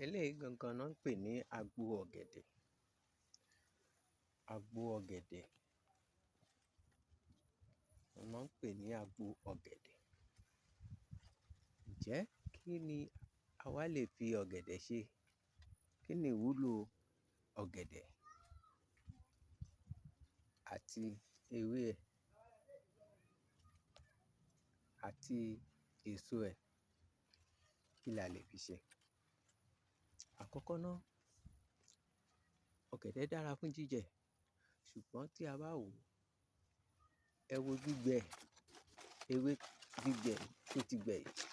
Eléyìí gangan náà ń pè ní agbo ọ̀gẹ̀dẹ̀. Agbo ọ̀gẹ̀dẹ̀ náà ń pè ní agbo ọ̀gẹ̀dẹ̀. Ǹjẹ́ kí ni a wá lè fi ọ̀gẹ̀dẹ̀ ṣe? Kí ni ìwúlò ọ̀gẹ̀dẹ̀ àti ewé ẹ̀ àti èso ẹ̀? Kí la lè fi ṣe? Àkọ́kọ́ ná, ọ̀gẹ̀dẹ̀ dára fún jíjẹ, ṣùgbọ́n tí a bá wò ó, ẹ wo gbígbẹ ẹ̀, ewé gbígbẹ tó ti gbẹ yìí,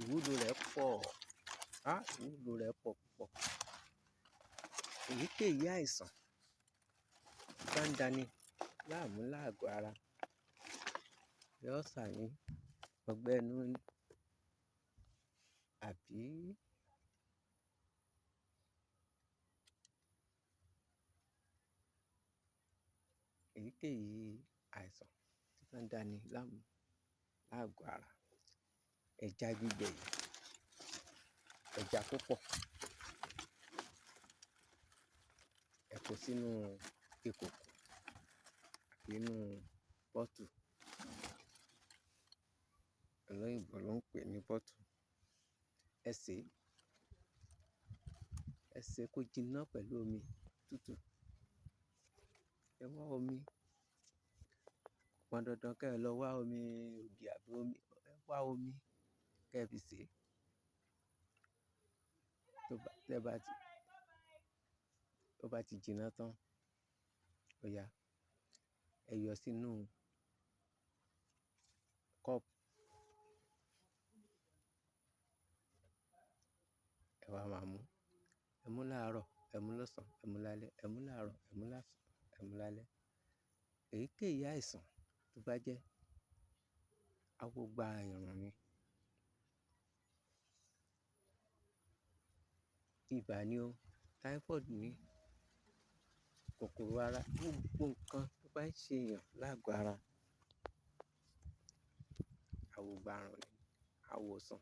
ìwúlò rẹ̀ pọ̀, ìwúlò rẹ̀ pọ̀ púpọ̀. Èyíkéyìí àìsàn tó bá ń dani láàmú láàgọ́ ara, bí ulcer ni, ọgbẹ́ inú ni, àbí èyíkéyìí àìsàn tó bá ń dani láàmú láàgọ́ ara, ẹja gbígbẹ yìí, ẹja púpọ̀, ẹ kó sínú ìkòkò àbí inú bọ́tù, olóyìnbó ló ń pè ní bọ́tù. Ẹ sè é kó jiná pẹ̀lú omi tútù. Ẹ wá omi, kò pọn dandan kẹ́ ẹ lọ wá omi ògì àbí omi, ẹ wá omi kẹ́ ẹ fi sè é. Tó bá ti jiná tán, ó yá, ẹ yọ sínú kọ́ọ̀pù, ẹ wá máa mú. Ẹ mú láàárọ̀, ẹ mú lọ́sàn-án, ẹ mú lálẹ́, ẹ mú láàárọ̀, ẹ mú lọ́sàn-án, ẹ mú lálẹ́. Èyíkéyìí àìsàn tó bá jẹ́, Awogba ìrùn ni, ibà ni o, typhoid ni, kòkòrò ara, gbogbo nǹkan tó bá ń ṣe èèyàn láàgọ́ ara, Awogba ìrùn ni, á wòsàn.